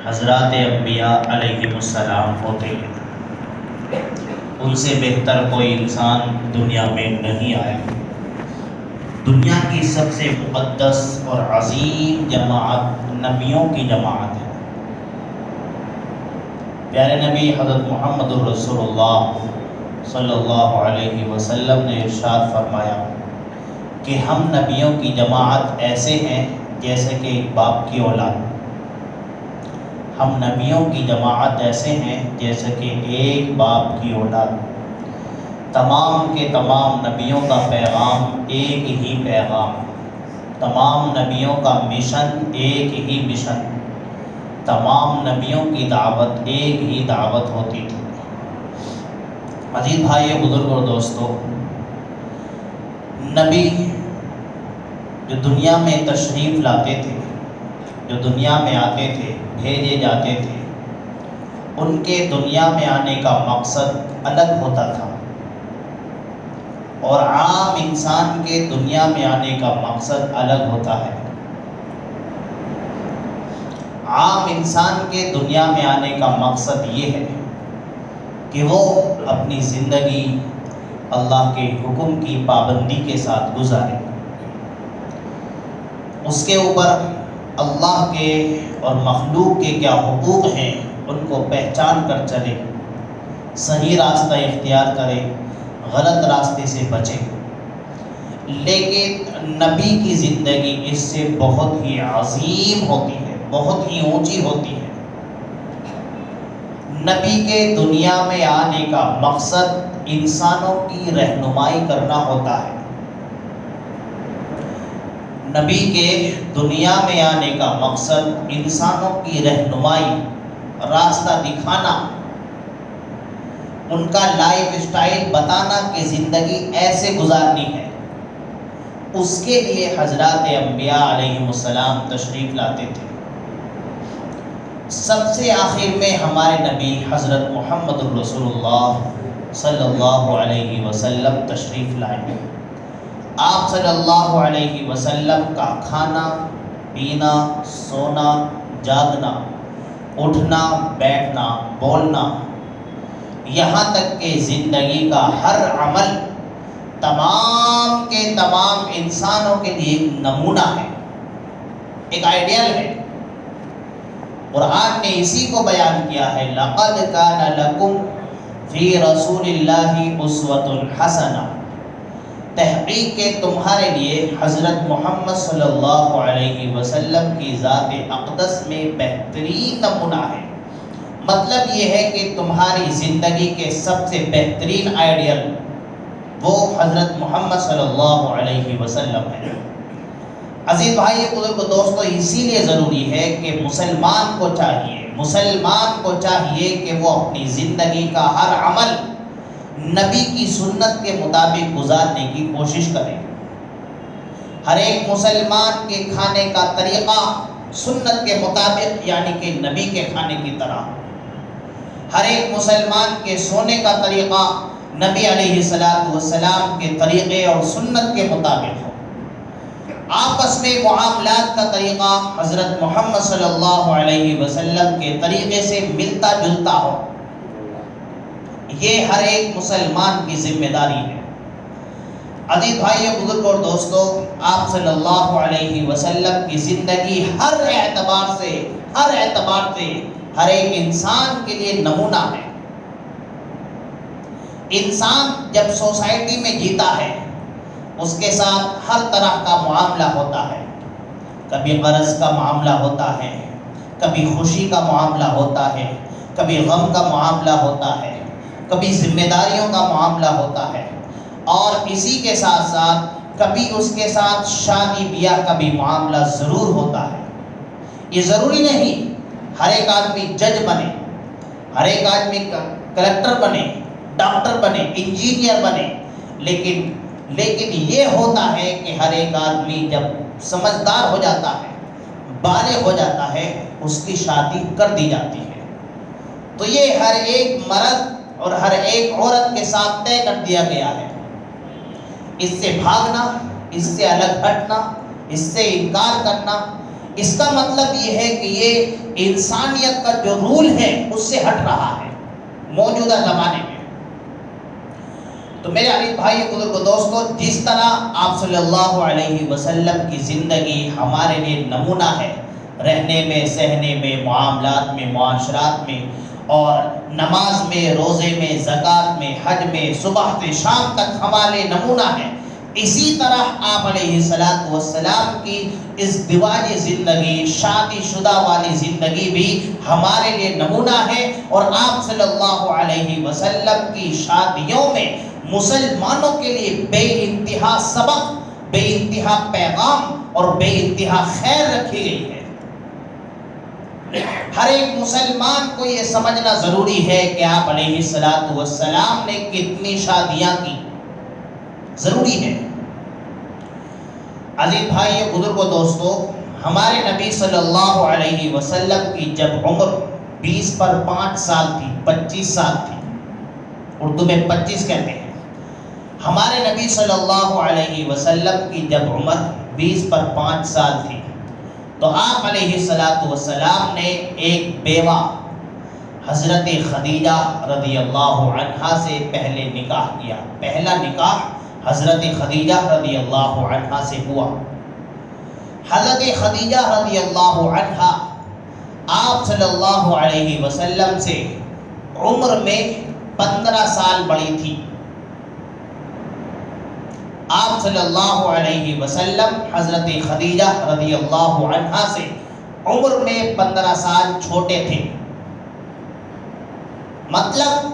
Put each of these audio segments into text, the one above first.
حضرات انبیاء علیہ السلام ہوتے ہیں، ان سے بہتر کوئی انسان دنیا میں نہیں آیا۔ دنیا کی سب سے مقدس اور عظیم جماعت نبیوں کی جماعت ہے۔ پیارے نبی حضرت محمد الرسول اللہ صلی اللہ علیہ وسلم نے ارشاد فرمایا کہ ہم نبیوں کی جماعت ایسے ہیں جیسے کہ ایک باپ کی اولاد۔ ہم نبیوں کی جماعت ایسے ہیں جیسے کہ ایک باپ کی اولاد۔ تمام کے تمام نبیوں کا پیغام ایک ہی پیغام، تمام نبیوں کا مشن ایک ہی مشن، تمام نبیوں کی دعوت ایک ہی دعوت ہوتی تھی۔ عزیز بھائی، بزرگ اور دوستو، نبی جو دنیا میں تشریف لاتے تھے، جو دنیا میں آتے تھے، بھیجے جاتے تھے، ان کے دنیا میں آنے کا مقصد الگ ہوتا تھا، اور عام انسان کے دنیا میں آنے کا مقصد الگ ہوتا ہے۔ عام انسان کے دنیا میں آنے کا مقصد یہ ہے کہ وہ اپنی زندگی اللہ کے حکم کی پابندی کے ساتھ گزارے، اس کے اوپر اللہ کے اور مخلوق کے کیا حقوق ہیں ان کو پہچان کر چلے، صحیح راستہ اختیار کرے، غلط راستے سے بچے۔ لیکن نبی کی زندگی اس سے بہت ہی عظیم ہوتی ہے، بہت ہی اونچی ہوتی ہے۔ نبی کے دنیا میں آنے کا مقصد انسانوں کی رہنمائی کرنا ہوتا ہے۔ نبی کے دنیا میں آنے کا مقصد انسانوں کی رہنمائی، راستہ دکھانا، ان کا لائف اسٹائل بتانا کہ زندگی ایسے گزارنی ہے۔ اس کے لیے حضرات انبیاء علیہ السلام تشریف لاتے تھے۔ سب سے آخر میں ہمارے نبی حضرت محمد الرسول اللہ صلی اللہ علیہ وسلم تشریف لائے۔ آپ صلی اللہ علیہ وسلم کا کھانا، پینا، سونا، جاگنا، اٹھنا، بیٹھنا، بولنا، یہاں تک کہ زندگی کا ہر عمل تمام کے تمام انسانوں کے لیے ایک نمونہ ہے، ایک آئیڈیل ہے۔ قرآن نے اسی کو بیان کیا ہے، لَقَدْ كَانَ لَكُمْ فِي رَسُولِ اللَّهِ أُسْوَةٌ حَسَنَةٌ، تحقیق کہ تمہارے لیے حضرت محمد صلی اللہ علیہ وسلم کی ذات اقدس میں بہترین نمونہ ہے۔ مطلب یہ ہے کہ تمہاری زندگی کے سب سے بہترین آئیڈیل وہ حضرت محمد صلی اللہ علیہ وسلم ہے۔ عزیز بھائی، بزرگ دوستو، اسی لیے ضروری ہے کہ مسلمان کو چاہیے کہ وہ اپنی زندگی کا ہر عمل نبی کی سنت کے مطابق گزارنے کی کوشش کرے۔ ہر ایک مسلمان کے کھانے کا طریقہ سنت کے مطابق، یعنی کہ نبی کے کھانے کی طرح، ہر ایک مسلمان کے سونے کا طریقہ نبی علیہ السلام کے طریقے اور سنت کے مطابق ہو۔ آپس میں معاملات کا طریقہ حضرت محمد صلی اللہ علیہ وسلم کے طریقے سے ملتا جلتا ہو، یہ ہر ایک مسلمان کی ذمہ داری ہے۔ عزیز بھائی، بزرگ اور دوستو، آپ صلی اللہ علیہ وسلم کی زندگی ہر اعتبار سے ہر ایک انسان کے لیے نمونہ ہے۔ انسان جب سوسائٹی میں جیتا ہے، اس کے ساتھ ہر طرح کا معاملہ ہوتا ہے۔ کبھی قرض کا معاملہ ہوتا ہے، کبھی خوشی کا معاملہ ہوتا ہے، کبھی غم کا معاملہ ہوتا ہے، کبھی ذمہ داریوں کا معاملہ ہوتا ہے، اور اسی کے ساتھ ساتھ کبھی اس کے ساتھ شادی بیاہ کا بھی معاملہ ضرور ہوتا ہے۔ یہ ضروری نہیں ہر ایک آدمی جج بنے، ہر ایک آدمی کلکٹر بنے، ڈاکٹر بنے، انجینئر بنے، لیکن یہ ہوتا ہے کہ ہر ایک آدمی جب سمجھدار ہو جاتا ہے، بالغ ہو جاتا ہے، اس کی شادی کر دی جاتی ہے۔ تو یہ ہر ایک مرد اور ہر ایک عورت کے ساتھ طے کر دیا گیا ہے۔ اس سے بھاگنا، اس سے الگ ہٹنا، اس سے انکار کرنا، اس کا مطلب یہ ہے کہ یہ انسانیت کا جو رول ہے اس سے ہٹ رہا ہے موجودہ زمانے میں۔ تو میرے عزیز بھائی بزرگ دوستو، جس طرح آپ صلی اللہ علیہ وسلم کی زندگی ہمارے لیے نمونہ ہے، رہنے میں، سہنے میں، معاملات میں، معاشرات میں، اور نماز میں، روزے میں، زکوٰۃ میں، حج میں، صبح سے شام تک ہمارے نمونہ ہے، اسی طرح آپ علیہ السلام کی ازدواجی زندگی، شادی شدہ والی زندگی بھی ہمارے لیے نمونہ ہے، اور آپ صلی اللہ علیہ وسلم کی شادیوں میں مسلمانوں کے لیے بے انتہا سبق، بے انتہا پیغام اور بے انتہا خیر رکھی گئی ہے۔ ہر ایک مسلمان کو یہ سمجھنا ضروری ہے کہ آپ علیہ السلام نے کتنی شادیاں کی، ضروری ہے۔ عزیز بھائی بزرگ و دوستو، ہمارے نبی صلی اللہ علیہ وسلم کی جب عمر 20 پر 5 سال تھی، 25 سال تھی، اردو میں 25 کہتے ہیں، ہمارے نبی صلی اللہ علیہ وسلم کی جب عمر 20 پر 5 سال تھی تو آپ علیہ السلام نے ایک بیوہ حضرت خدیجہ رضی اللہ عنہا سے پہلے نکاح کیا۔ پہلا نکاح حضرت خدیجہ رضی اللہ عنہا سے ہوا۔ حضرت خدیجہ رضی اللہ عنہا آپ صلی اللہ علیہ وسلم سے عمر میں 15 سال بڑی تھی۔ آپ صلی اللہ علیہ وسلم حضرت خدیجہ رضی اللہ عنہا سے عمر میں 15 سال چھوٹے تھے، مطلب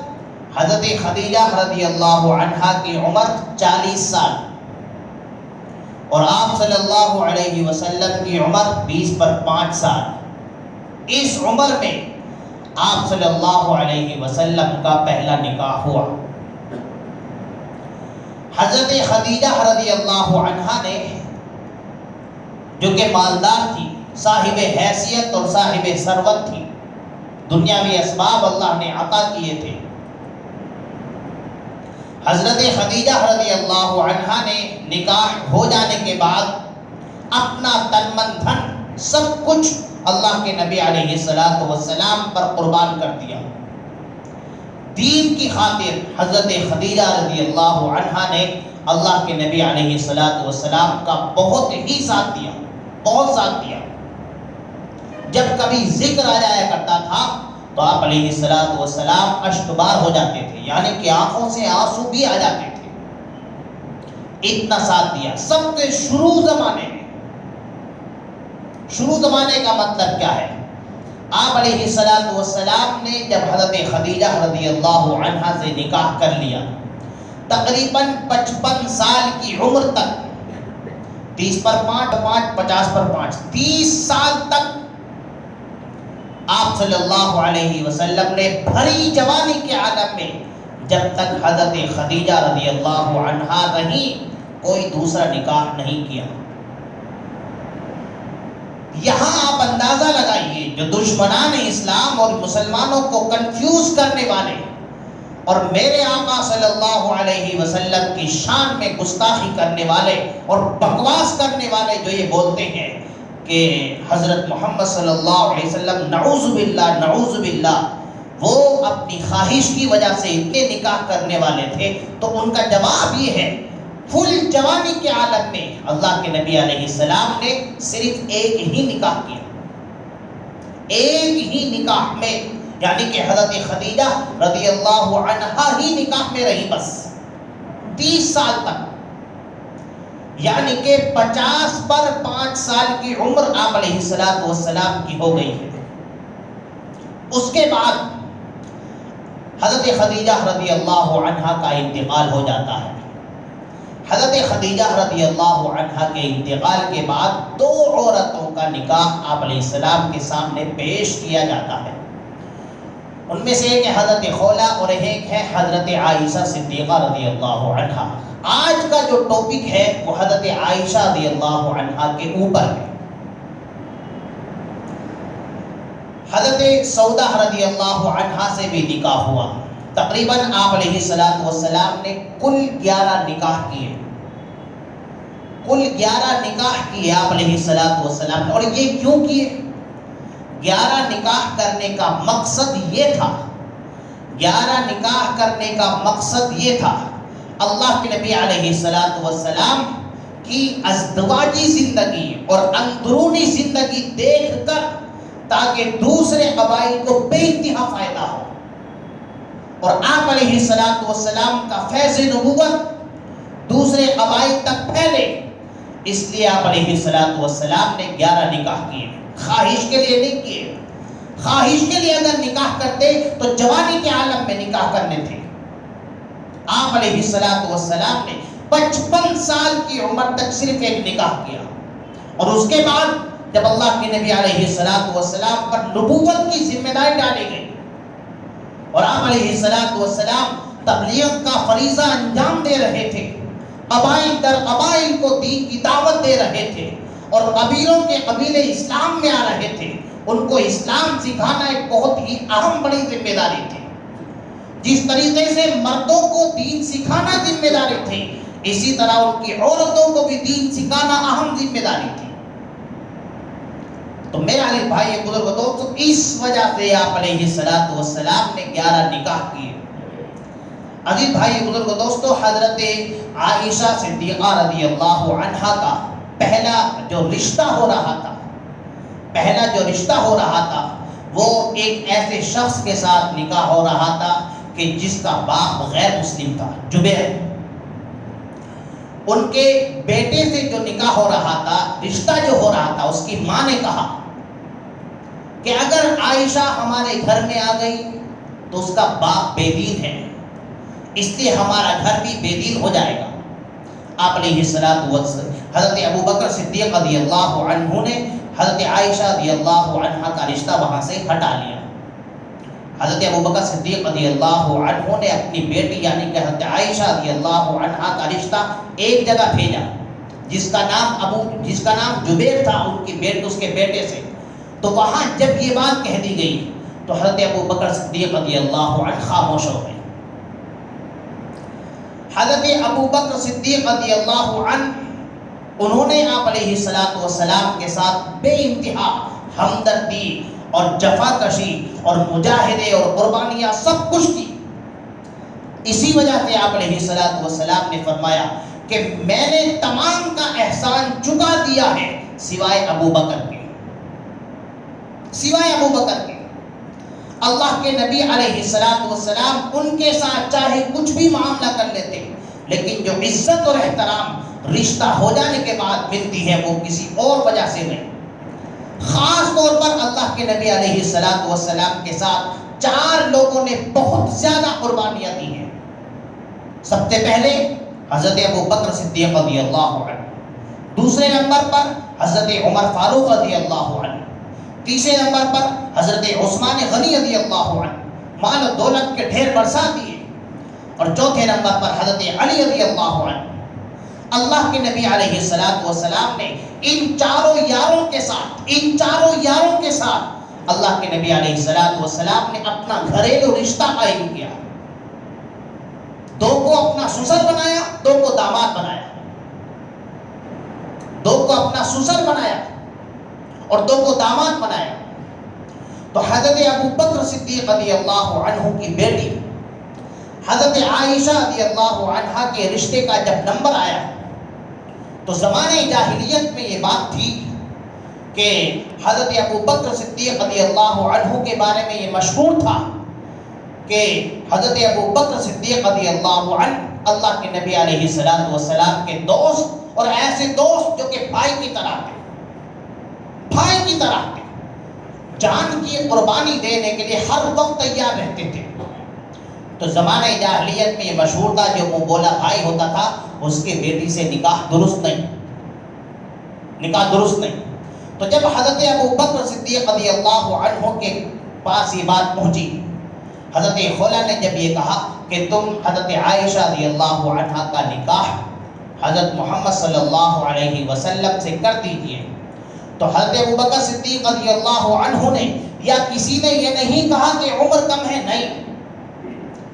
حضرت خدیجہ رضی اللہ عنہا کی عمر 40 سال اور آپ صلی اللہ علیہ وسلم کی عمر 20 پر 5 سال۔ اس عمر میں آپ صلی اللہ علیہ وسلم کا پہلا نکاح ہوا۔ حضرت خدیجہ رضی اللہ عنہا نے، جو کہ مالدار تھی، صاحب حیثیت اور صاحب ثروت تھی، دنیاوی اسباب اللہ نے عطا کیے تھے، حضرت خدیجہ رضی اللہ عنہا نے نکاح ہو جانے کے بعد اپنا تن من دھن سب کچھ اللہ کے نبی علیہ السلام پر قربان کر دیا۔ دین کی خاطر حضرت خدیجہ رضی اللہ عنہا نے اللہ کے نبی علیہ السلام کا بہت ہی ساتھ دیا، بہت ساتھ دیا۔ جب کبھی ذکر آ جایا کرتا تھا تو آپ علیہ السلام اشکبار ہو جاتے تھے، یعنی کہ آنکھوں سے آنسو بھی آ جاتے تھے، اتنا ساتھ دیا سب کے شروع زمانے میں۔ شروع زمانے کا مطلب کیا ہے؟ آپ علیہ السلام نے جب حضرت خدیجہ رضی اللہ عنہا سے نکاح کر لیا، تقریباً 55 سال کی عمر تک، 30 پر 5 50 پر 5 30 سال تک آپ صلی اللہ علیہ وسلم نے بھری جوانی کے عالم میں، جب تک حضرت خدیجہ رضی اللہ عنہا رہی، کوئی دوسرا نکاح نہیں کیا۔ یہاں آپ اندازہ لگائیے، جو دشمنان اسلام اور مسلمانوں کو کنفیوز کرنے والے اور میرے آقا صلی اللہ علیہ وسلم کی شان میں گستاخی کرنے والے اور بکواس کرنے والے، جو یہ بولتے ہیں کہ حضرت محمد صلی اللہ علیہ وسلم نعوذ باللہ وہ اپنی خواہش کی وجہ سے اتنے نکاح کرنے والے تھے، تو ان کا جواب یہ ہے، فل جوانی کے عالم میں اللہ کے نبی علیہ السلام نے صرف ایک ہی نکاح کیا، ایک ہی نکاح میں، یعنی کہ حضرت خدیجہ رضی اللہ عنہا ہی نکاح میں رہی بس 30 سال تک، یعنی کہ 50 پر 5 سال کی عمر آپ علیہ السلام کی ہو گئی ہے۔ اس کے بعد حضرت خدیجہ رضی اللہ عنہا کا انتقال ہو جاتا ہے۔ حضرت خدیجہ رضی اللہ عنہا کے انتقال کے بعد 2 عورتوں کا نکاح آپ علیہ السلام کے سامنے پیش کیا جاتا ہے۔ ان میں سے ایک ہے حضرت خولہ اور ایک ہے حضرت عائشہ صدیقہ رضی اللہ عنہا۔ آج کا جو ٹاپک ہے وہ حضرت عائشہ رضی اللہ عنہا کے اوپر ہے۔ حضرت سودہ رضی اللہ عنہا سے بھی نکاح ہوا۔ تقریباً آپ علیہ السلام نے کل 11 نکاح کیے۔ کل 11 نکاح کیے آپ علیہ السلام نے. اور یہ کیوں کیے؟ 11 نکاح کرنے کا مقصد یہ تھا، 11 نکاح کرنے کا مقصد یہ تھا اللہ کے نبی علیہ السلام کی ازدواجی زندگی اور اندرونی زندگی دیکھ کر تاکہ دوسرے قبائل کو بے انتہا فائدہ ہو اور آپ علیہ السلام کا فیض نبوت دوسرے قبائل تک پھیلے. اس لیے آپ علیہ السلام نے 11 نکاح کیے. خواہش کے لیے نہیں کیے. خواہش کے لیے اگر نکاح کرتے تو جوانی کے عالم میں نکاح کرنے تھے. آپ علیہ السلام نے 55 سال کی عمر تک صرف ایک نکاح کیا اور اس کے بعد جب اللہ کے نبی علیہ السلام پر نبوت کی ذمہ داری ڈالی گئی اور آپ علیہ السلام تبلیغ کا فریضہ انجام دے رہے تھے، قبائل در قبائل کو دین کی دعوت دے رہے تھے اور قبیلوں کے قبیلے اسلام میں آ رہے تھے، ان کو اسلام سکھانا ایک بہت ہی اہم بڑی ذمہ داری تھی. جس طریقے سے مردوں کو دین سکھانا ذمہ داری تھی، اسی طرح ان کی عورتوں کو بھی دین سکھانا اہم ذمہ داری تھی. تو میرا علی بھائی بزرگ دوستو، اس وجہ سے آپ علیہ السلام نے 11 نکاح کیے. عزیز بھائی بزرگ دوستو، حضرت عائشہ صدیقہ رضی اللہ عنہا کا پہلا جو رشتہ ہو رہا تھا وہ ایک ایسے شخص کے ساتھ نکاح ہو رہا تھا کہ جس کا باپ غیر مسلم تھا، جبیر. ان کے بیٹے سے جو نکاح ہو رہا تھا، رشتہ جو ہو رہا تھا، اس کی ماں نے کہا کہ اگر عائشہ ہمارے گھر میں آ گئی تو اس کا باپ بے دین ہے، اس لیے ہمارا گھر بھی بے دین ہو جائے گا. آپ علیہ السلام حضرت ابوبکر صدیق رضی اللہ عنہ نے حضرت عائشہ رضی اللہ عنہ کا رشتہ وہاں سے ہٹا لیا. حضرت ابوبکر صدیق رضی اللہ عنہ نے اپنی بیٹی یعنی کہ حضرت عائشہ رضی اللہ عنہ کا رشتہ ایک جگہ بھیجا جس کا نام جبیر تھا، اس کے بیٹے سے. تو وہاں جب یہ بات کہہ دی گئی تو حضرت ابوبکر صدیق رضی اللہ عنہ خاموش ہو گئے. حضرت ابوبکر صدیق رضی اللہ عنہ انہوں نے آپ علیہ السلام کے ساتھ بے انتہا ہمدردی اور جفا کشی اور مجاہدے اور قربانیاں سب کچھ کی. اسی وجہ سے آپ علیہ السلام نے فرمایا کہ میں نے تمام کا احسان چکا دیا ہے سوائے ابوبکر کے. اللہ کے نبی علیہ السلام ان کے ساتھ چاہے کچھ بھی معاملہ کر لیتے، لیکن جو عزت اور احترام رشتہ ہو جانے کے بعد ملتی ہے وہ کسی اور وجہ سے نہیں. خاص طور پر اللہ کے نبی علیہ السلام کے ساتھ 4 لوگوں نے بہت زیادہ قربانیاں دی ہیں. سب سے پہلے حضرت ابوبکر صدیق رضی اللہ عنہ، دوسرے نمبر پر حضرت عمر فاروق رضی اللہ عنہ، تیسرے نمبر پر حضرت عثمان غنی رضی اللہ عنہ، مال و دولت کے ڈھیر برسا دیے، اور چوتھے نمبر پر حضرت علی رضی اللہ عنہ. اللہ کے نبی علیہ السلام نے ان چاروں یاروں کے ساتھ اللہ کے نبی علیہ السلام نے اپنا گھریلو رشتہ قائم کیا. 2 کو اپنا سسر بنایا، 2 کو داماد بنایا. 2 کو اپنا سسر بنایا اور 2 کو داماد بنایا. تو حضرت ابوبکر صدیق رضی اللہ عنہ کی بیٹی حضرت عائشہ رضی اللہ عنہ کے رشتے کا جب نمبر آیا تو زمانہ جاہلیت میں یہ بات تھی کہ حضرت ابوبکر صدیق رضی اللہ عنہ کے بارے میں یہ مشہور تھا کہ حضرت ابوبکر صدیق رضی اللہ عنہ اللہ کے نبی علیہ السلام کے دوست اور ایسے دوست جو کہ بھائی کی طرح تھے، جان کی قربانی دینے کے لیے ہر وقت تیار رہتے تھے. تو زمانہ جاہلیت میں یہ مشہور تھا جو منہ بولا بھائی ہوتا تھا اس کے بیٹی سے نکاح درست نہیں. تو جب حضرت ابوبکر صدیق رضی اللہ عنہ کے پاس یہ بات پہنچی، حضرت خولہ نے جب یہ کہا کہ تم حضرت عائشہ رضی اللہ عنہ کا نکاح حضرت محمد صلی اللہ علیہ وسلم سے کر دیجئے، تو حضرت ابوبکر صدیق رضی اللہ عنہ نے یا کسی نے یہ نہیں کہا کہ عمر کم ہے، نہیں،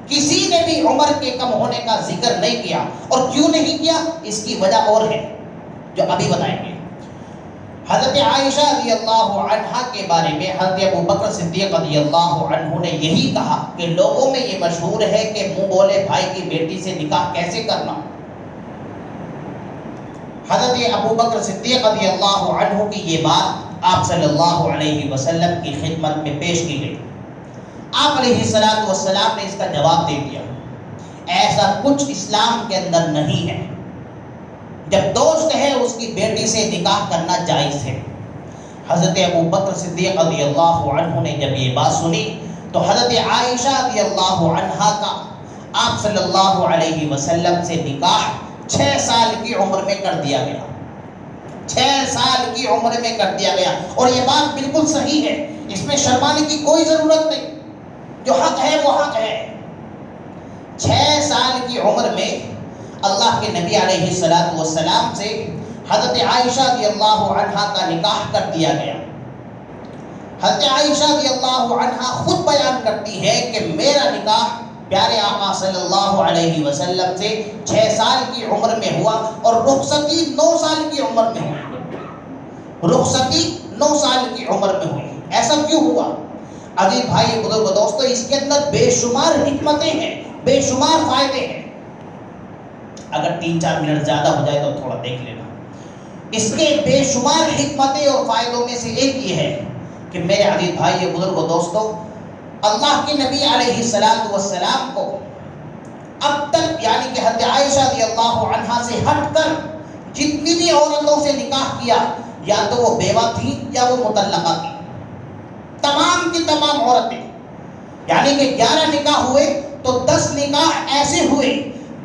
کسی نے بھی عمر کے کم ہونے کا ذکر نہیں کیا. اور کیوں نہیں کیا؟ اس کی وجہ اور ہے. جو ابھی بتائیں گے. حضرت عائشہ رضی اللہ عنہا کے بارے میں حضرت ابو بکر صدیق رضی اللہ عنہ نے یہی کہا کہ لوگوں میں یہ مشہور ہے کہ منہ بولے بھائی کی بیٹی سے نکاح کیسے کرنا. حضرت ابو بکر صدیق رضی اللہ عنہ کی یہ بات آپ صلی اللہ علیہ وسلم کی خدمت میں پیش کی گئی. آپ علیہ السلام نے اس کا جواب دے دیا, ایسا کچھ اسلام کے اندر نہیں ہے. جب دوست ہے اس کی بیٹی سے نکاح کرنا جائز ہے. حضرت ابو بکر صدیق رضی اللہ عنہ نے جب یہ بات سنی تو حضرت عائشہ رضی اللہ عنہا کا آپ صلی اللہ علیہ وسلم سے نکاح 6 سال کی عمر میں کر دیا گیا. 6 سال کی عمر میں کر دیا گیا, اور یہ بات بالکل صحیح ہے, اس میں شرمانے کی کوئی ضرورت نہیں. جو حق ہے وہ حق ہے. 6 سال کی عمر میں اللہ کے نبی علیہ السلام سے حضرت عائشہ رضی اللہ عنہا کا نکاح کر دیا گیا. حضرت عائشہ رضی اللہ عنہا خود بیان کرتی ہے کہ میرا نکاح پیارے آقا صلی اللہ علیہ وسلم سے 6 سال کی عمر میں ہوا, اور رخصتی 9 سال کی عمر میں ہوئی. رخصتی 9 سال کی عمر میں ہوئی. ایسا کیوں ہوا؟ عزیز بھائی بزرگ دوستو, اس کے اندر بے شمار حکمتیں ہیں, بے شمار فائدے ہیں. اگر 3-4 منٹ زیادہ ہو جائے تو تھوڑا دیکھ لینا. اس کے بے شمار حکمتیں اور فائدوں میں سے ایک یہ ہے کہ میرے عزیز بھائی بزرگ و دوستو, اللہ کے نبی علیہ السلام کو اب تک یعنی کہ حضرت عائشہ رضی اللہ عنہا سے ہٹ کر جتنی بھی عورتوں سے نکاح کیا, یا تو وہ بیوہ تھی یا وہ مطلقہ تھی. تمام کی تمام عورتیں, یعنی کہ 11 نکاح ہوئے تو 10 نکاح ایسے ہوئے,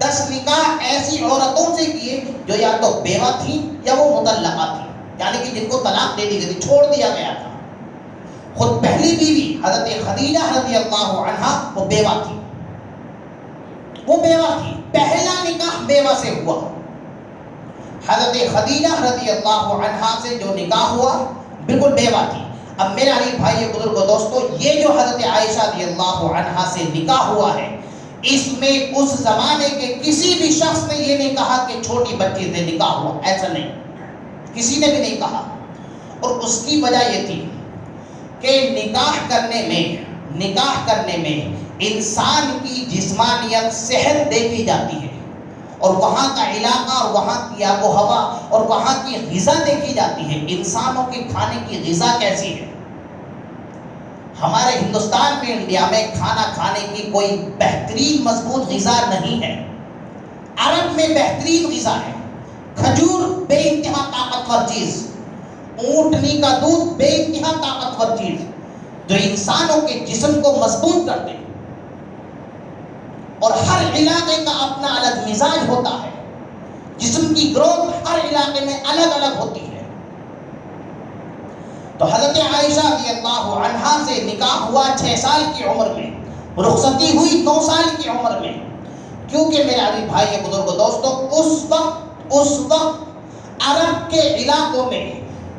10 نکاح ایسی عورتوں سے کیے جو یا تو بیوہ تھی یا وہ مطلقہ تھی, یعنی کہ جن کو طلاق دے دی گئی تھی, چھوڑ دیا گیا تھا. خود پہلی بیوی حضرت خدیجہ رضی اللہ عنہا وہ بیوہ تھی, وہ بیوہ تھی. پہلا نکاح بیوہ سے ہوا. حضرت خدیجہ رضی اللہ عنہا سے جو نکاح ہوا بالکل بیوہ تھی. اب میرے علی بھائی بزرگ و دوستو, یہ جو حضرت عائشہ رضی اللہ عنہا سے نکاح ہوا ہے, اس میں اس زمانے کے کسی بھی شخص نے یہ نہیں کہا کہ چھوٹی بچی سے نکاح ہوا. ایسا نہیں, کسی نے بھی نہیں کہا. اور اس کی وجہ یہ تھی کہ نکاح کرنے میں انسان کی جسمانیت صحت دیکھی جاتی ہے, اور وہاں کا علاقہ اور وہاں کی آب و ہوا اور وہاں کی غذا دیکھی جاتی ہے. انسانوں کے کھانے کی غذا کیسی ہے. ہمارے ہندوستان میں, انڈیا میں کھانا کھانے کی کوئی بہترین مضبوط غذا نہیں ہے. عرب میں بہترین غذا ہے. کھجور بے انتہا طاقتور چیز, اونٹنی کا دودھ بے انتہا طاقتور چیز جو انسانوں کے جسم کو مضبوط کر دے. اور ہر علاقے کا اپنا الگ مزاج ہوتا ہے. جسم کی گروتھ ہر علاقے میں الگ الگ ہوتی ہے. تو حضرت عائشہ رضی اللہ عنہا سے نکاح ہوا 6 سال کی عمر میں, رخصتی ہوئی 9 سال کی عمر میں. کیونکہ میرے عزیز بھائی بزرگ دوستو, اس وقت عرب کے علاقوں میں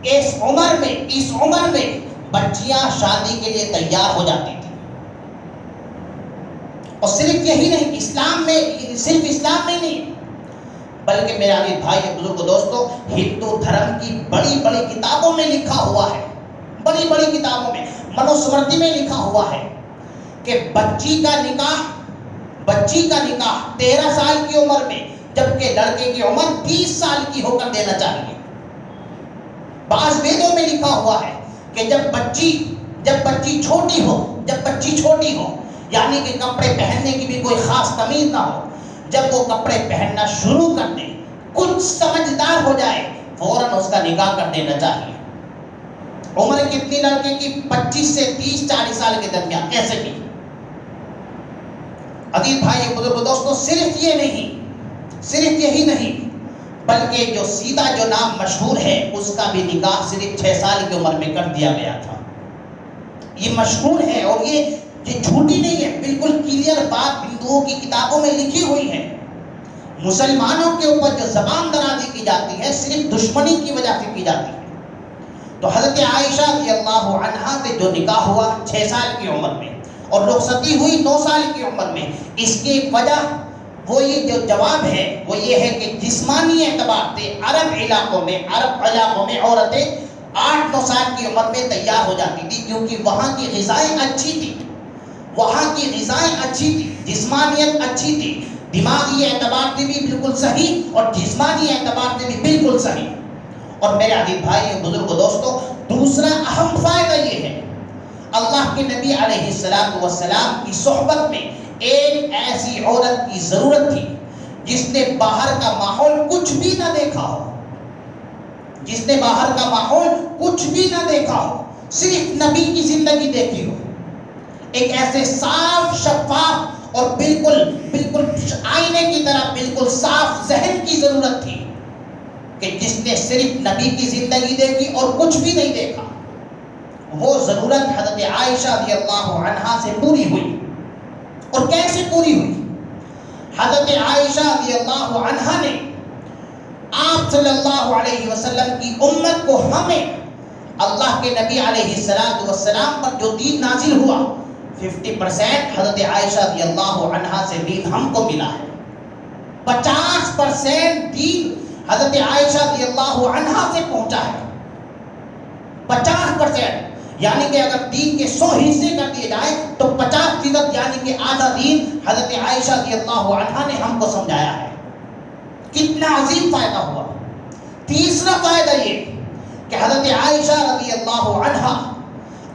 اس عمر میں بچیاں شادی کے لیے تیار ہو جاتی تھی. اور صرف یہی نہیں, اسلام میں نہیں, بلکہ میرے عزیز بھائی بزرگ دوستو, ہندو دھرم کی بڑی بڑی کتابوں میں لکھا ہوا ہے, بڑی بڑی کتابوں میں, منوسمرتی میں لکھا ہوا ہے کہ بچی کا نکاح 13 سال کی عمر میں, جبکہ لڑکے کی عمر 30 سال کی ہو کر دینا چاہیے. بعض ویدوں میں لکھا ہوا ہے کہ جب بچی چھوٹی ہو یعنی کہ کپڑے پہننے کی بھی کوئی خاص تمیز نہ ہو, جب وہ کپڑے پہننا شروع کر دے, کچھ سمجھدار ہو جائے, فوراً اس کا نکاح کر دینا چاہیے. عمر کتنی لڑکے کی؟ 25 سے 30-40 سال کے درمیان. ایسے بھی عزیز بھائی بزرگ دوستو, صرف یہی نہیں بلکہ جو نام مشہور ہے اس کا بھی نکاح صرف 6 سال کی عمر میں کر دیا گیا تھا. یہ مشہور ہے اور یہ جھوٹی نہیں ہے, بالکل کلیئر بات ہندوؤں کی کتابوں میں لکھی ہوئی ہے. مسلمانوں کے اوپر جو زبان درازی کی جاتی ہے صرف دشمنی کی وجہ سے کی جاتی ہے. تو حضرت عائشہ رضی اللہ عنہا سے جو نکاح ہوا 6 سال کی عمر میں اور رخصتی ہوئی 9 سال کی عمر میں, اس کی وجہ وہ یہ جو جواب ہے وہ یہ ہے کہ جسمانی اعتبار سے عرب علاقوں میں عورتیں 8-9 سال کی عمر میں تیار ہو جاتی تھی، کیونکہ وہاں کی غذائیں اچھی تھی، جسمانیت اچھی تھی، دماغی اعتبار سے بھی بالکل صحیح اور جسمانی اعتبار سے بھی بالکل صحیح۔ اور میرے عزیز بھائی بزرگ دوستو، دوسرا اہم فائدہ یہ ہے، اللہ کے نبی علیہ السلام کی صحبت میں ایک ایسی عورت کی ضرورت تھی جس نے باہر کا ماحول کچھ بھی نہ دیکھا ہو، صرف نبی کی زندگی دیکھی ہو، ایک ایسے صاف شفاف اور بالکل آئینے کی طرح بالکل صاف ذہن کی ضرورت تھی کہ جس نے صرف نبی کی زندگی دیکھی اور کچھ بھی نہیں دیکھا۔ وہ ضرورت حضرت عائشہ رضی اللہ عنہا سے پوری ہوئی۔ اور کیسے پوری ہوئی؟ حضرت عائشہ رضی اللہ عنہا نے آپ صلی اللہ علیہ وسلم کی امت کو، ہمیں اللہ کے نبی علیہ السلام پر جو دین نازل ہوا 50% حضرت عائشہ رضی اللہ عنہا سے دین ہم کو ملا ہے، 50% دین حضرت عائشہ رضی اللہ عنہا سے پہنچا ہے، 50%، یعنی کہ اگر دین کے 100 حصے کر دیے جائیں تو 50% یعنی کہ آدھا دین حضرت عائشہ رضی اللہ عنہا نے ہم کو سمجھایا ہے۔ کتنا عظیم فائدہ ہوا۔ تیسرا فائدہ یہ کہ حضرت عائشہ رضی اللہ عنہا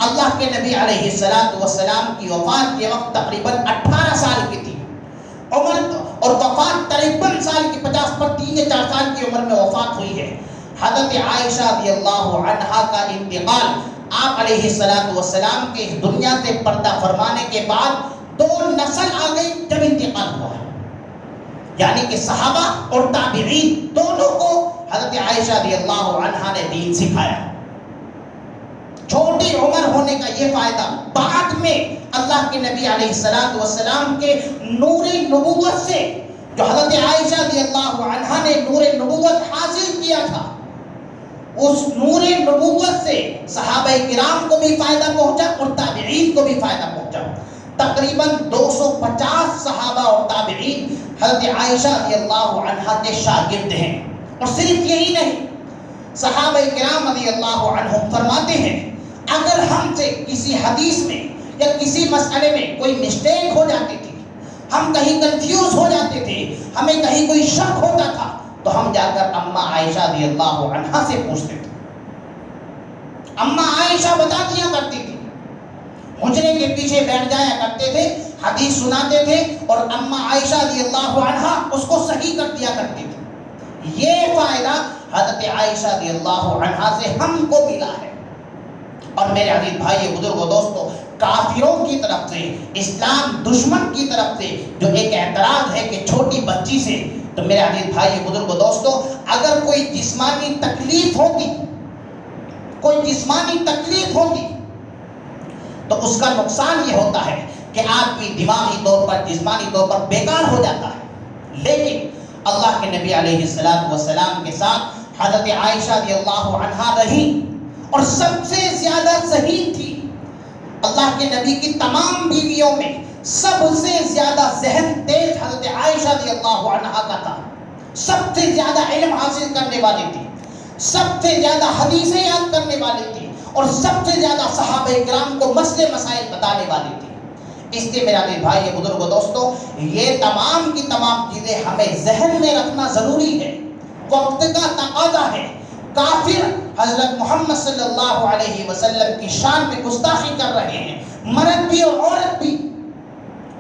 اللہ کے نبی علیہ السلام کی وفات کے وقت تقریباً 18 سال کی تھی عمر، اور وفات 53 سال کی، 50 پر 3 یا 4 سال کی عمر میں وفات ہوئی ہے۔ حضرت عائشہ رضی اللہ عنہا کا انتقال آپ علیہ السلام کے دنیا سے پردہ فرمانے کے بعد 2 نسل آ گئی جب انتقال ہوا، یعنی کہ صحابہ اور تابعین دونوں کو حضرت عائشہ رضی اللہ عنہا نے دین سکھایا۔ چھوٹی عمر ہونے کا یہ فائدہ، بعد میں اللہ کے نبی علیہ السلام کے نور نبوت سے، جو حضرت عائشہ رضی اللہ عنہا نے نور نبوت حاصل کیا تھا، اس نور نبوت سے صحابہ کرام کو بھی فائدہ پہنچا اور تابعین کو بھی فائدہ پہنچا۔ تقریباً 250 صحابہ اور تابعین حضرت عائشہ رضی اللہ عنہا کے شاگرد ہیں۔ اور صرف یہی نہیں، صحابہ کرام رضی اللہ عنہم فرماتے ہیں اگر ہم سے کسی حدیث میں یا کسی مسئلے میں کوئی مسٹیک ہو جاتی تھی، ہم کہیں کنفیوز ہو جاتے تھے، ہمیں کہیں کوئی شک ہوتا تھا، تو ہم جا کر اماں عائشہ رضی اللہ عنہا سے پوچھتے تھے۔ اماں عائشہ بتا دیا کرتی تھی، حجرے کے پیچھے بیٹھ جایا کرتے تھے، حدیث سناتے تھے اور اماں عائشہ رضی اللہ عنہا اس کو صحیح کر دیا کرتی تھی۔ یہ فائدہ حضرت عائشہ رضی اللہ عنہا سے ہم کو ملا ہے۔ اور میرے عزیز بھائی بزرگ و دوستو، کافروں کی طرف سے، اسلام دشمن کی طرف سے جو ایک اعتراض ہے کہ چھوٹی بچی سے، تو میرے عزیز بھائی بزرگ و دوستو، اگر کوئی جسمانی تکلیف ہوتی تو اس کا نقصان یہ ہوتا ہے کہ آدمی دماغی طور پر، جسمانی طور پر بیکار ہو جاتا ہے۔ لیکن اللہ کے نبی علیہ السلام کے ساتھ حضرت عائشہ رضی اللہ عنہا رہی اور سب سے زیادہ ذہین تھی۔ اللہ کے نبی کی تمام بیویوں میں سب سے زیادہ ذہن تیز حضرت عائشہ رضی اللہ عنہا کا تھا، سب سے زیادہ علم حاصل کرنے والی تھی، سب سے زیادہ حدیثیں یاد کرنے والی تھی، اور سب سے زیادہ صحابہ کرام کو مسئلے مسائل بتانے والی تھی۔ اس لیے میرا بھائی بزرگ و دوستو، یہ تمام کی تمام چیزیں ہمیں ذہن میں رکھنا ضروری ہے۔ وقت کا تقاضا ہے، کافر حضرت محمد صلی اللہ علیہ وسلم کی شان میں گستاخی کر رہے ہیں، مرد بھی اور عورت بھی،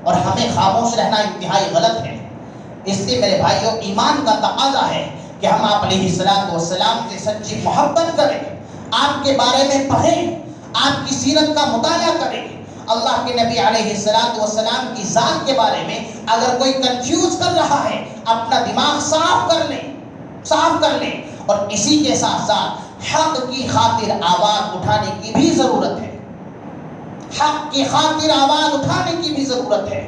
اور ہمیں خاموش رہنا انتہائی غلط ہے۔ اس لیے میرے بھائیوں، ایمان کا تقاضا ہے کہ ہم آپ علیہ السلام سے سچی محبت کریں، آپ کے بارے میں پڑھیں، آپ کی سیرت کا مطالعہ کریں، اللہ کے نبی علیہ السلام کی ذات کے بارے میں اگر کوئی کنفیوز کر رہا ہے، اپنا دماغ صاف کر لیں، اور اسی کے ساتھ ساتھ حق کی خاطر آواز اٹھانے کی بھی ضرورت ہے، حق کی خاطر آواز اٹھانے کی بھی ضرورت ہے۔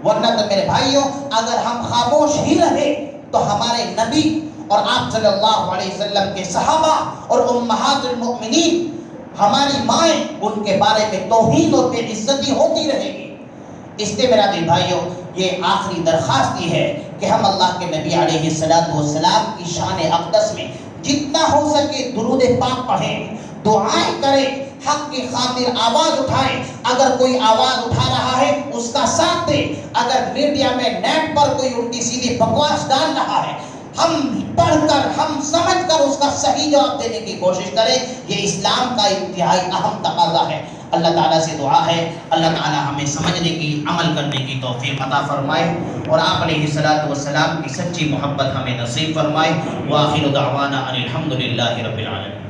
ورنہ تو میرے بھائیوں، اگر ہم خاموش ہی رہے تو ہمارے نبی اور آپ صلی اللہ علیہ وسلم کے صحابہ اور امہات المؤمنین، ہماری مائیں، ان کے بارے میں توہین اور بے عزتی ہوتی رہے گی۔ اس لیے میرا دل بھائیوں، یہ آخری درخواست یہ ہے کہ ہم اللہ کے نبی علیہ السلام کی شان اقدس میں جتنا ہو سکے درود پاک پڑھیں، دعائیں کریں، حق کی خاطر آواز اٹھائیں۔ اگر کوئی آواز اٹھا رہا ہے اس کا ساتھ دیں، اگر میڈیا میں نیٹ پر کوئی الٹی سیدھی بکواس ڈال رہا ہے، ہم پڑھ کر، ہم سمجھ کر اس کا صحیح جواب دینے کی کوشش کریں۔ یہ اسلام کا انتہائی اہم تقاضا ہے۔ اللہ تعالیٰ سے دعا ہے اللہ تعالیٰ ہمیں سمجھنے کی، عمل کرنے کی توفیق عطا فرمائے، اور آپ علیہ السلام کی سچی محبت ہمیں نصیب فرمائے۔ وآخر دعوانا ان الحمد للہ رب العالمین۔